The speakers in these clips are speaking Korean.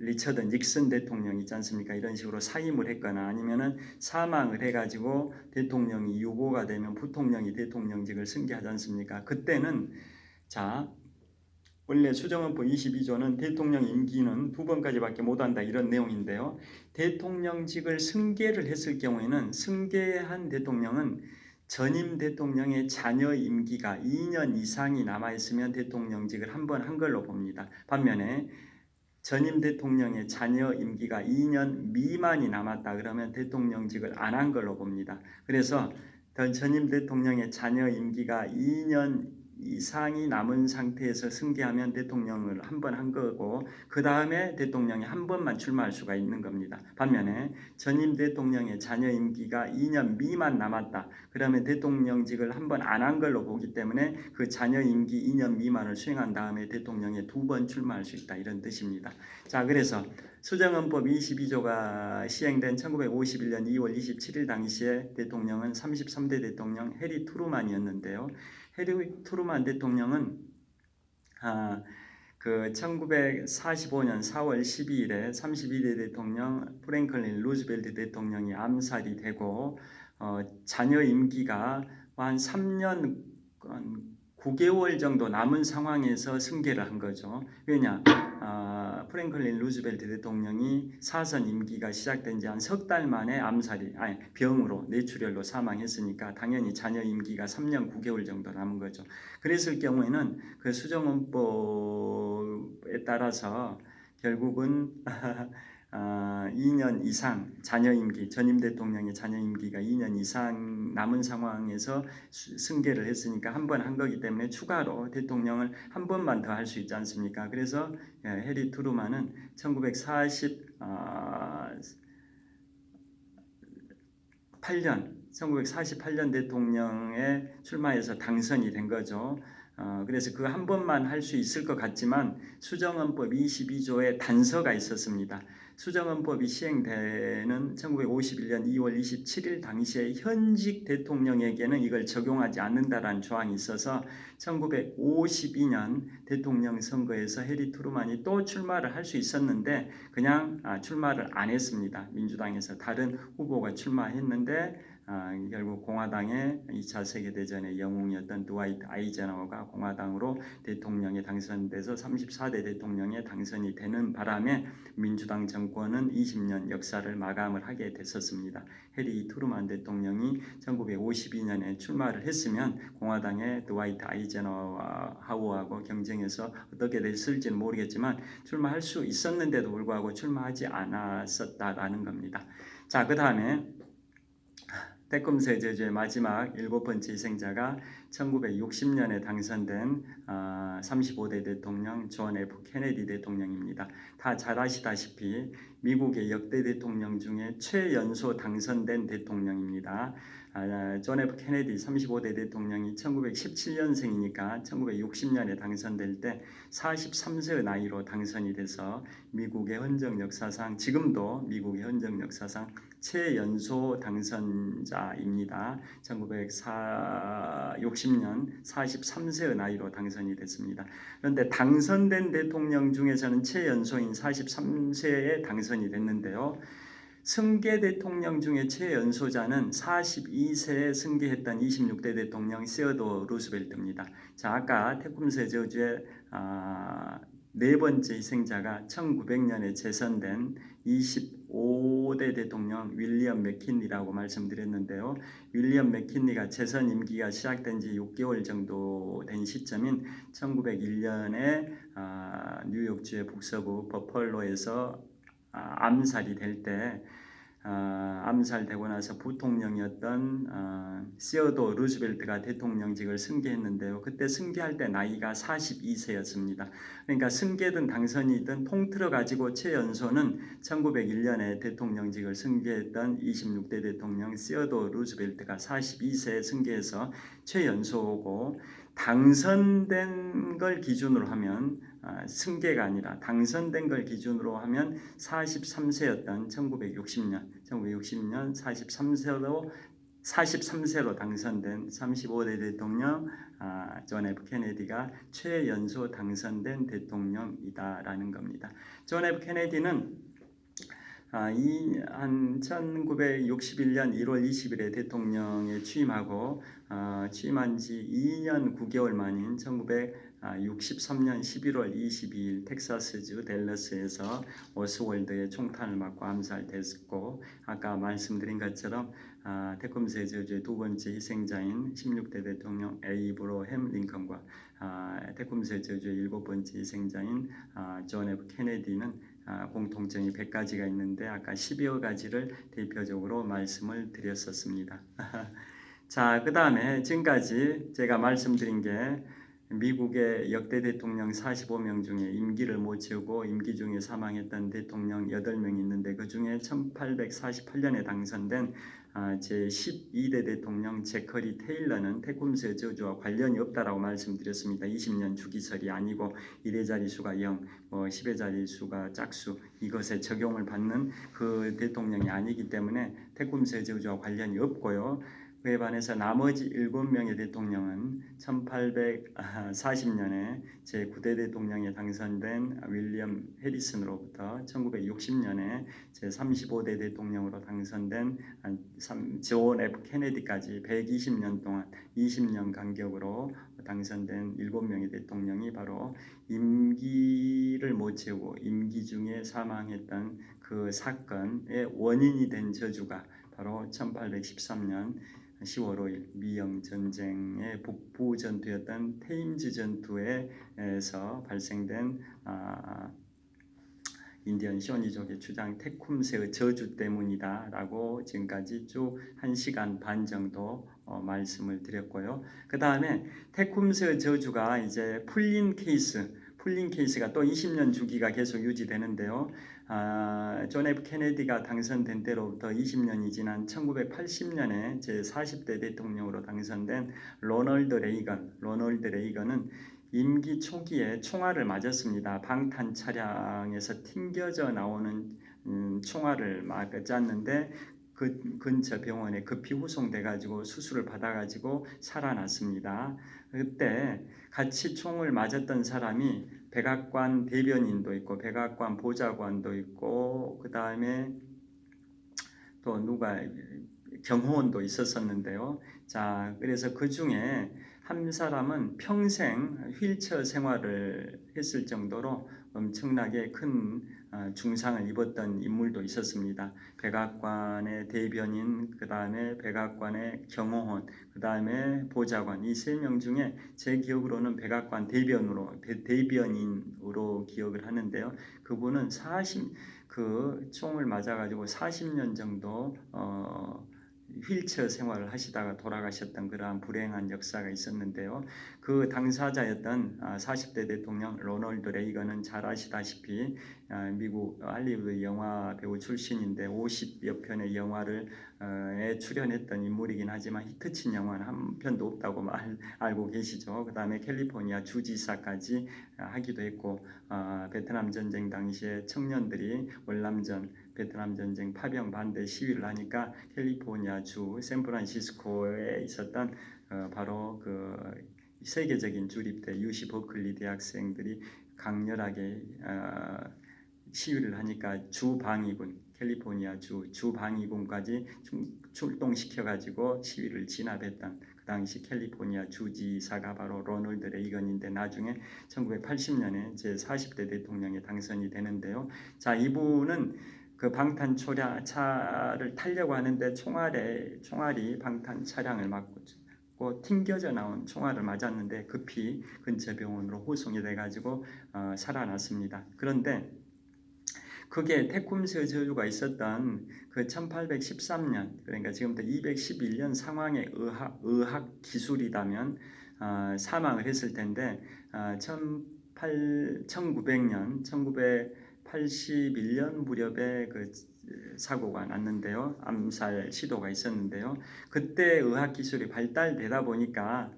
리처드 닉슨 대통령 있지 않습니까? 이런 식으로 사임을 했거나 아니면은 사망을 해가지고 대통령이 유고가 되면 부통령이 대통령직을 승계하지 않습니까? 그때는 자 원래 수정헌법 22조는 대통령 임기는 2번까지밖에 못한다 이런 내용인데요. 대통령직을 승계를 했을 경우에는 승계한 대통령은 전임 대통령의 자녀 임기가 2년 이상이 남아있으면 대통령직을 한 번 한 걸로 봅니다. 반면에 전임 대통령의 자녀 임기가 2년 미만이 남았다 그러면 대통령직을 안 한 걸로 봅니다. 그래서 전임 대통령의 자녀 임기가 2년 이상이 남은 상태에서 승계하면 대통령을 한 번 한 거고 그 다음에 대통령이 한 번만 출마할 수가 있는 겁니다. 반면에 전임 대통령의 자녀 임기가 2년 미만 남았다. 그러면 대통령직을 한 번 안 한 걸로 보기 때문에 그 자녀 임기 2년 미만을 수행한 다음에 대통령에 2번 출마할 수 있다 이런 뜻입니다. 자, 그래서 수정헌법 22조가 시행된 1951년 2월 27일 당시에 대통령은 33대 대통령 해리 트루만이었는데요. 해리 트루만 대통령은 그 1945년 4월 12일에 32대 대통령 프랭클린 루즈벨트 대통령이 암살이 되고 자녀 임기가 한 3년 9개월 정도 남은 상황에서 승계를 한 거죠. 왜냐? 프랭클린 루즈벨트 대통령이 사선 임기가 시작된 지 한 석 달 만에 병으로 뇌출혈로 사망했으니까 당연히 자녀 임기가 3년 9개월 정도 남은 거죠. 그랬을 경우에는 그 수정헌법에 따라서 결국은 2년 이상 자녀 임기, 전임 대통령의 자녀 임기가 2년 이상 남은 상황에서 승계를 했으니까 한 번 한 거기 때문에 추가로 대통령을 한 번만 더 할 수 있지 않습니까? 그래서 해리 트루만은 1948년 대통령에 출마해서 당선이 된 거죠. 그래서 그 한 번만 할 수 있을 것 같지만 수정헌법 22조에 단서가 있었습니다. 수정헌법이 시행되는 1951년 2월 27일 당시에 현직 대통령에게는 이걸 적용하지 않는다라는 조항이 있어서 1952년 대통령 선거에서 해리 트루만이 또 출마를 할 수 있었는데 그냥 출마를 안 했습니다. 민주당에서 다른 후보가 출마했는데 결국 공화당의 2차 세계대전의 영웅이었던 드와이트 아이젠하워가 공화당으로 대통령에 당선돼서 34대 대통령에 당선이 되는 바람에 민주당 정권은 20년 역사를 마감을 하게 됐었습니다. 해리 트루만 대통령이 1952년에 출마를 했으면 공화당의 드와이트 아이젠하워하고 경쟁해서 어떻게 됐을지는 모르겠지만 출마할 수 있었는데도 불구하고 출마하지 않았었다라는 겁니다. 자, 그 다음에 태컴스의 저주의 마지막 7번째 희생자가 1960년에 당선된 35대 대통령 존 F 케네디 대통령입니다. 다 잘 아시다시피 미국의 역대 대통령 중에 최연소 당선된 대통령입니다. 존 F 케네디 35대 대통령이 1917년생이니까 1960년에 당선될 때 43세의 나이로 당선이 돼서 미국의 헌정 역사상 지금도 미국의 헌정 역사상 최연소 당선자입니다. 1960년 43세의 나이로 당선이 됐습니다. 그런데 당선된 대통령 중에서는 최연소인 43세에 당선이 됐는데요. 승계 대통령 중에 최연소자는 42세에 승계했던 26대 대통령 시어도어 루스벨트입니다. 자, 아까 태쿰스의 저주의 네 번째 희생자가 1900년에 재선된 25대 대통령 윌리엄 맥킨리라고 말씀드렸는데요. 윌리엄 맥킨리가 재선 임기가 시작된 지 6개월 정도 된 시점인 1901년에 뉴욕주의 북서부 버펄로에서 암살이 될 때 암살되고 나서 부통령이었던 시어도어 루즈벨트가 대통령직을 승계했는데요. 그때 승계할 때 나이가 42세였습니다. 그러니까 승계든 당선이든 통틀어 가지고 최연소는 1901년에 대통령직을 승계했던 26대 대통령 시어도어 루즈벨트가 42세에 승계해서 최연소고 당선된 걸 기준으로 하면 승계가 아니라 당선된 걸 기준으로 하면 43세였던 1960년 43세로 43세로 당선된 35대 대통령 존 F 케네디가 최연소 당선된 대통령이다라는 겁니다. 존 F 케네디는 한 1961년 1월 20일에 대통령에 취임하고 취임한 지 2년 9개월 만인 1963년 11월 22일 텍사스주 댈러스에서 오스월드의 총탄을 맞고 암살됐고, 아까 말씀드린 것처럼 테콤스의 저주의 두 번째 희생자인 16대 대통령 에이브러햄 링컨과 테콤스의 저주의 일곱 번째 희생자인 존 F 케네디는 공통점이 100가지가 있는데 아까 10여 가지를 대표적으로 말씀을 드렸었습니다. 자, 그 다음에 지금까지 제가 말씀드린 게 미국의 역대 대통령 45명 중에 임기를 못 채우고 임기 중에 사망했던 대통령 8명이 있는데, 그 중에 1848년에 당선된 제12대 대통령 제커리 테일러는 테콤스의 저주와 관련이 없다라고 말씀드렸습니다. 20년 주기설이 아니고 1의 자릿수가 0, 10의 자릿수가 짝수, 이것에 적용을 받는 그 대통령이 아니기 때문에 테콤스의 저주와 관련이 없고요. 그에 반해서 나머지 7명의 대통령은 1840년에 제9대 대통령에 당선된 윌리엄 해리슨으로부터 1960년에 제35대 대통령으로 당선된 존 F 케네디까지 120년 동안 20년 간격으로 당선된 7명의 대통령이 바로 임기를 못 채우고 임기 중에 사망했던 그 사건의 원인이 된 저주가 바로 1813년 10월 5일 미영 전쟁의 북부 전투였던 테임즈 전투에서 발생된 인디언 쇼니족의 주장 테쿰스의 저주 때문이다라고 지금까지 쭉 1시간 반 정도 말씀을 드렸고요. 그 다음에 테쿰스의 저주가 이제 풀린 케이스가 또 20년 주기가 계속 유지되는데요. 존 F 케네디가 당선된 때로부터 20년이 지난 1980년에 제40대 대통령으로 당선된 로널드 레이건은 임기 초기에 총알을 맞았습니다. 방탄 차량에서 튕겨져 나오는 총알을 맞았는데 그 근처 병원에 급히 후송돼 가지고 수술을 받아 가지고 살아났습니다. 그때 같이 총을 맞았던 사람이 백악관 대변인도 있고 백악관 보좌관도 있고 그 다음에 또 누가 경호원도 있었었는데요. 자, 그래서 그 중에 한 사람은 평생 휠체어 생활을 했을 정도로 엄청나게 큰 중상을 입었던 인물도 있었습니다. 백악관의 대변인, 그 다음에 백악관의 경호원, 그 다음에 보좌관, 이 3명 중에 제 기억으로는 백악관 대변인으로 기억을 하는데요. 그분은 그 총을 맞아가지고 40년 정도 휠체어 생활을 하시다가 돌아가셨던 그러한 불행한 역사가 있었는데요. 그 당사자였던 40대 대통령 로널드 레이건은 잘 아시다시피 미국 할리우드 영화 배우 출신인데 50여 편의 영화에 출연했던 인물이긴 하지만 히트친 영화는 한 편도 없다고 알고 계시죠. 그 다음에 캘리포니아 주지사까지 하기도 했고 베트남 전쟁 당시에 청년들이 월남전 베트남 전쟁 파병 반대 시위를 하니까 캘리포니아 주 샌프란시스코에 있었던 바로 그 세계적인 주립대 UC 버클리 대학생들이 강렬하게 시위를 하니까 주방위군 캘리포니아 주방위군까지 출동시켜 가지고 시위를 진압했던 그 당시 캘리포니아 주지사가 바로 로널드 레이건인데 나중에 1980년에 제40대 대통령에 당선이 되는데요. 자, 이분은 그 방탄 차를 타려고 하는데 총알이 방탄 차량을 맞고 튕겨져 나온 총알을 맞았는데 급히 근처 병원으로 호송이 돼가지고 살아났습니다. 그런데 그게 테쿰스의 저주가 있었던 그 1813년, 그러니까 지금부터 211년 상황에 의학 기술이라면 사망을 했을 텐데 1900년 1981년 무렵에 그 사고가 났는데요. 암살 시도가 있었는데요. 그때 의학 기술이 발달되다 보니까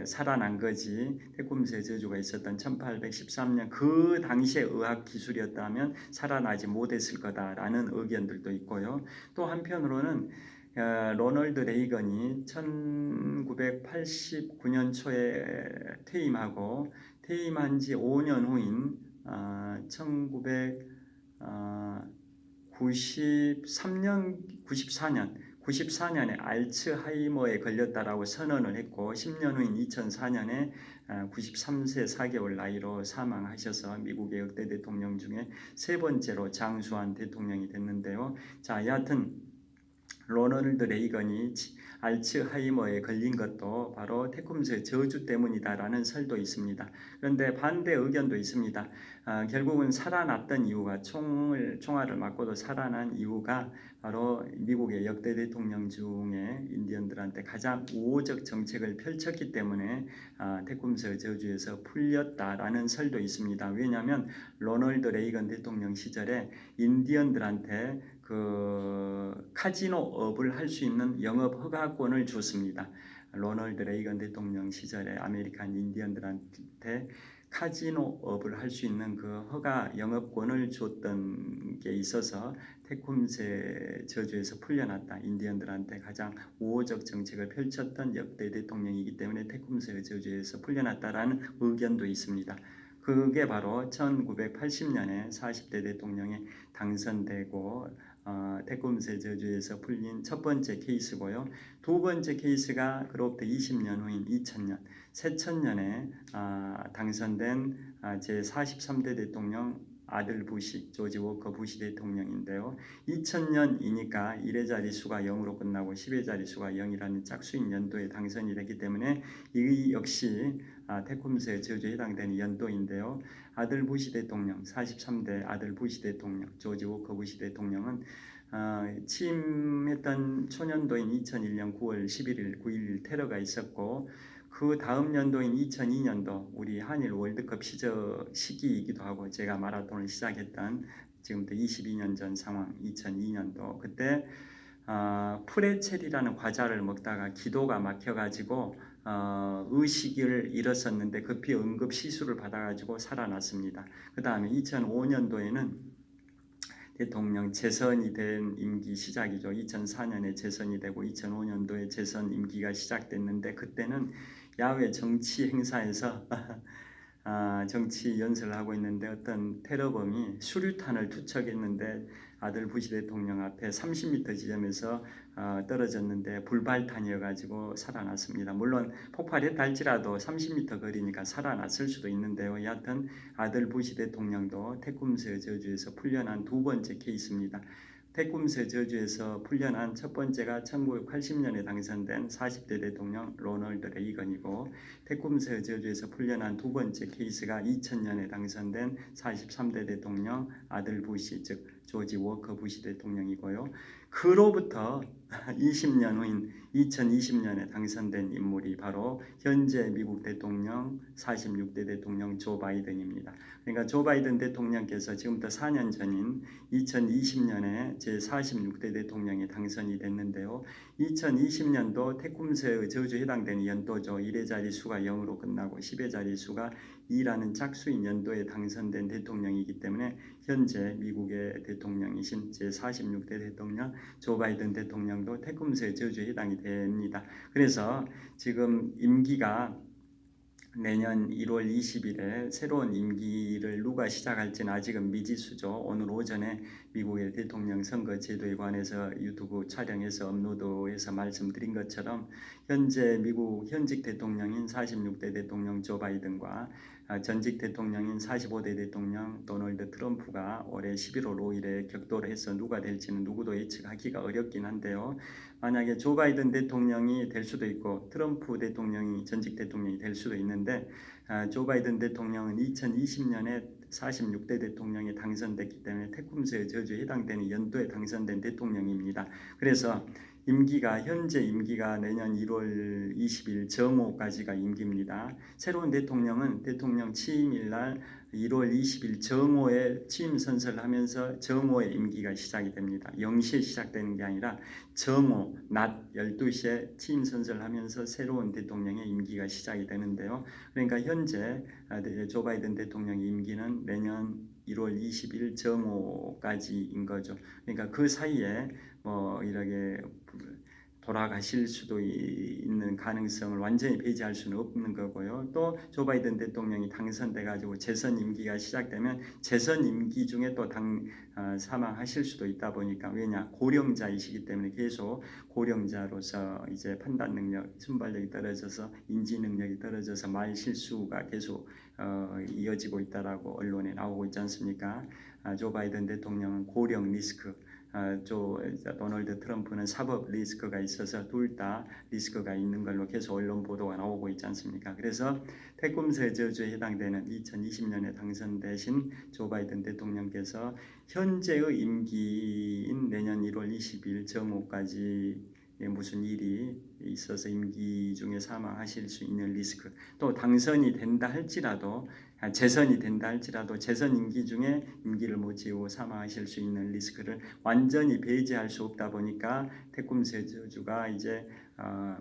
살아난 거지. 테쿰스의 저주가 있었던 1813년 그 당시의 의학 기술이었다면 살아나지 못했을 거다라는 의견들도 있고요. 또 한편으로는 로널드 레이건이 1989년 초에 퇴임하고 퇴임한 지 5년 후인 1994년에 알츠하이머에 걸렸다라고 선언을 했고 10년 후인 2004년에 93세 4개월 나이로 사망하셔서 미국의 역대 대통령 중에 세 번째로 장수한 대통령이 됐는데요. 자, 여하튼 로널드 레이건이 알츠하이머에 걸린 것도 바로 테쿰스의 저주 때문이다라는 설도 있습니다. 그런데 반대 의견도 있습니다. 결국은 살아났던 이유가 총알을 맞고도 살아난 이유가 바로 미국의 역대 대통령 중에 인디언들한테 가장 우호적 정책을 펼쳤기 때문에 테쿰스의 저주에서 풀렸다라는 설도 있습니다. 왜냐하면 로널드 레이건 대통령 시절에 인디언들한테 그 카지노업을 할 수 있는 영업 허가권을 줬습니다. 로널드 레이건 대통령 시절에 아메리칸 인디언들한테 카지노업을 할 수 있는 그 허가 영업권을 줬던 게 있어서 테쿰스의 저주에서 풀려났다. 인디언들한테 가장 우호적 정책을 펼쳤던 역대 대통령이기 때문에 테쿰스의 저주에서 풀려났다라는 의견도 있습니다. 그게 바로 1980년에 40대 대통령에 당선되고 테쿰스의 저주에서 풀린 첫 번째 케이스고요. 두 번째 케이스가 그로부터 20년 후인 2000년, 새천년에 당선된 제43대 대통령 아들 부시, 조지 워커 부시 대통령인데요. 2000년이니까 1의 자릿수가 0으로 끝나고 10의 자릿수가 0이라는 짝수인 연도에 당선이 됐기 때문에 이 역시 테쿰스의 저주에 해당되는 연도인데요. 아들 부시 대통령, 43대 아들 부시 대통령, 조지 워커 부시 대통령은 취임했던 초년도인 2001년 9월 11일, 9.11 테러가 있었고 그 다음 연도인 2002년도 우리 한일 월드컵 시기이기도 하고 제가 마라톤을 시작했던 지금부터 22년 전 상황 2002년도 그때 프레첼이라는 과자를 먹다가 기도가 막혀가지고 의식을 잃었었는데 급히 응급 시술을 받아가지고 살아났습니다. 그 다음에 2005년도에는 대통령 재선이 된 임기 시작이죠. 2004년에 재선이 되고 2005년도에 재선 임기가 시작됐는데 그때는 야외 정치 행사에서 정치 연설을 하고 있는데 어떤 테러범이 수류탄을 투척했는데 아들 부시 대통령 앞에 30m 지점에서 떨어졌는데 불발탄이어가지고 살아났습니다. 물론 폭발했다 할지라도 30m 거리니까 살아났을 수도 있는데요. 여하튼 아들 부시 대통령도 테쿰스의 저주에서 풀려난 두 번째 케이스입니다. 테쿰스의 저주에서 풀려난 첫 번째가 1980년에 당선된 40대 대통령 로널드 레이건이고 테쿰스의 저주에서 풀려난 두 번째 케이스가 2000년에 당선된 43대 대통령 아들 부시 즉 조지 워커 부시 대통령이고요. 그로부터 20년 후인 2020년에 당선된 인물이 바로 현재 미국 대통령 46대 대통령 조 바이든입니다. 그러니까 조 바이든 대통령께서 지금부터 4년 전인 2020년에 제46대 대통령이 당선이 됐는데요. 2020년도 테쿰스의 저주에 해당되는 연도죠. 1의 자릿수가 0으로 끝나고 10의 자릿수가 2라는 짝수인 연도에 당선된 대통령이기 때문에 현재 미국의 대통령이신 제46대 대통령 조 바이든 대통령도 테쿰스의 저주에 해당이 됩니다. 그래서 지금 임기가 내년 1월 20일에 새로운 임기를 누가 시작할지는 아직은 미지수죠. 오늘 오전에 미국의 대통령 선거 제도에 관해서 유튜브 촬영해서 업로드해서 말씀드린 것처럼 현재 미국 현직 대통령인 46대 대통령 조 바이든과 전직 대통령인 45대 대통령 도널드 트럼프가 올해 11월 5일에 격돌을 해서 누가 될지는 누구도 예측하기가 어렵긴 한데요. 만약에 조 바이든 대통령이 될 수도 있고 트럼프 대통령이 전직 대통령이 될 수도 있는데 조 바이든 대통령은 2020년에 46대 대통령이 당선됐기 때문에 테쿰스의 저주에 해당되는 연도에 당선된 대통령입니다. 그래서 현재 임기가 내년 1월 20일 정오까지가 임기입니다. 새로운 대통령은 대통령 취임일 날 1월 20일 정오에 취임 선서를 하면서 정오에 임기가 시작이 됩니다. 0시에 시작되는 게 아니라 정오 낮 12시에 취임 선서를 하면서 새로운 대통령의 임기가 시작이 되는데요. 그러니까 현재 조 바이든 대통령 임기는 내년 1월 20일 정오까지인 거죠. 그러니까 그 사이에 이렇게 돌아가실 수도 있는 가능성을 완전히 배제할 수는 없는 거고요. 또 조 바이든 대통령이 당선돼 가지고 재선 임기가 시작되면 재선 임기 중에 또 사망하실 수도 있다 보니까, 왜냐, 고령자이시기 때문에 계속 고령자로서 이제 판단 능력, 순발력이 떨어져서 인지 능력이 떨어져서 말 실수가 계속 이어지고 있다라고 언론에 나오고 있지 않습니까? 조 바이든 대통령은 고령 리스크, 도널드 트럼프는 사법 리스크가 있어서 둘 다 리스크가 있는 걸로 계속 언론 보도가 나오고 있지 않습니까? 그래서 태꿈스의 저주에 해당되는 2020년에 당선되신 조 바이든 대통령께서 현재의 임기인 내년 1월 20일 정오까지 무슨 일이 있어서 임기 중에 사망하실 수 있는 리스크, 또 당선이 된다 할지라도, 재선이 된다 할지라도 재선 임기 중에 임기를 못 채우고 사망하실 수 있는 리스크를 완전히 배제할 수 없다 보니까 태꿈스의 저주가 이제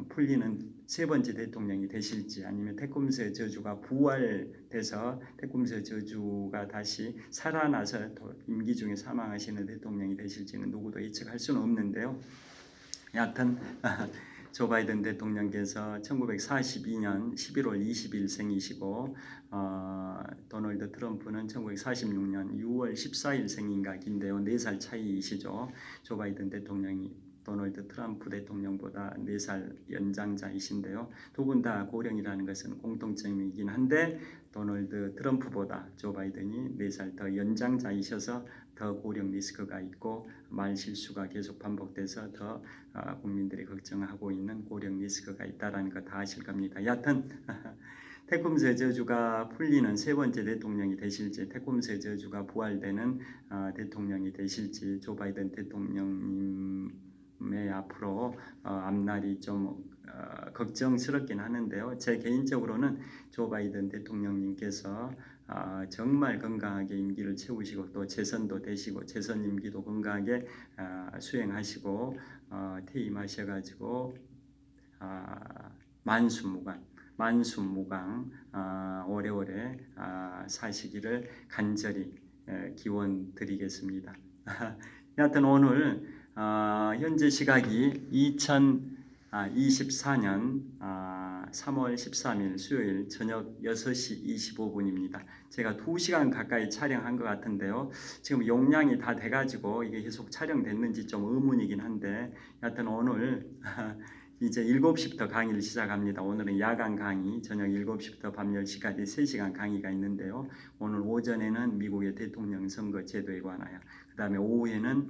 풀리는 세 번째 대통령이 되실지, 아니면 태꿈스의 저주가 부활돼서 태꿈스의 저주가 다시 살아나서 임기 중에 사망하시는 대통령이 되실지는 누구도 예측할 수는 없는데요. 여하튼 조 바이든 대통령께서 1942년 11월 20일 생이시고, 도널드 트럼프는 1946년 6월 14일 생인가긴데요. 4살 차이이시죠. 조 바이든 대통령이 도널드 트럼프 대통령보다 4살 연장자이신데요. 두 분 다 고령이라는 것은 공통점이긴 한데, 도널드 트럼프보다 조 바이든이 4살 더 연장자이셔서 더 고령 리스크가 있고 말 실수가 계속 반복돼서 더 국민들이 걱정하고 있는 고령 리스크가 있다라는 거 다 아실 겁니다. 여하튼 태꿈스의 저주가 풀리는 세 번째 대통령이 되실지, 태꿈스의 저주가 부활되는 대통령이 되실지, 조 바이든 대통령님의 앞으로 앞날이 좀 걱정스럽긴 하는데요. 제 개인적으로는 조 바이든 대통령님께서 정말 건강하게 임기를 채우시고 또 재선도 되시고 재선 임기도 건강하게 수행하시고 퇴임하셔가지고 만수무강 오래오래 사시기를 간절히 기원드리겠습니다. 여하튼 오늘 현재 시각이 2024년 3월 13일 수요일 저녁 6시 25분입니다. 제가 2시간 가까이 촬영한 것 같은데요. 지금 용량이 다 돼가지고 이게 계속 촬영됐는지 좀 의문이긴 한데, 여하튼 오늘 이제 7시부터 강의를 시작합니다. 오늘은 야간 강의, 저녁 7시부터 밤 10시까지 3시간 강의가 있는데요. 오늘 오전에는 미국의 대통령 선거 제도에 관하여, 그 다음에 오후에는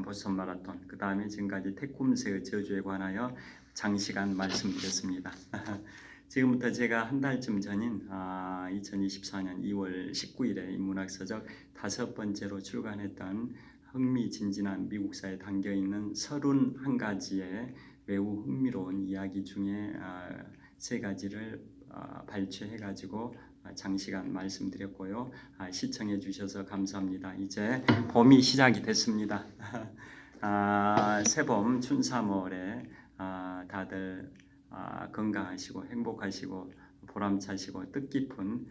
보스턴 마라톤, 그 다음에 지금까지 태꿈스의 저주에 관하여 장시간 말씀드렸습니다. 지금부터 제가 한 달쯤 전인 2024년 2월 19일에 인문학서적 5번째로 출간했던 흥미진진한 미국사에 담겨있는 31가지의 매우 흥미로운 이야기 중에 3가지를 발췌해가지고 장시간 말씀드렸고요. 시청해 주셔서 감사합니다. 이제 봄이 시작이 됐습니다. 새봄 춘삼월에 다들 건강하시고 행복하시고 보람차시고 뜻깊은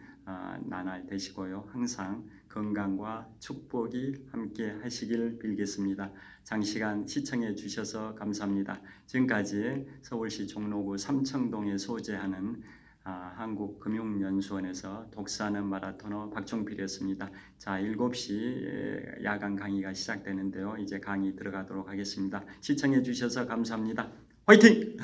나날 되시고요. 항상 건강과 축복이 함께 하시길 빌겠습니다. 장시간 시청해 주셔서 감사합니다. 지금까지 서울시 종로구 삼청동에 소재하는 한국금융연수원에서 독서하는 마라토너 박종필이었습니다. 자, 7시 야간 강의가 시작되는데요. 이제 강의 들어가도록 하겠습니다. 시청해 주셔서 감사합니다. 화이팅!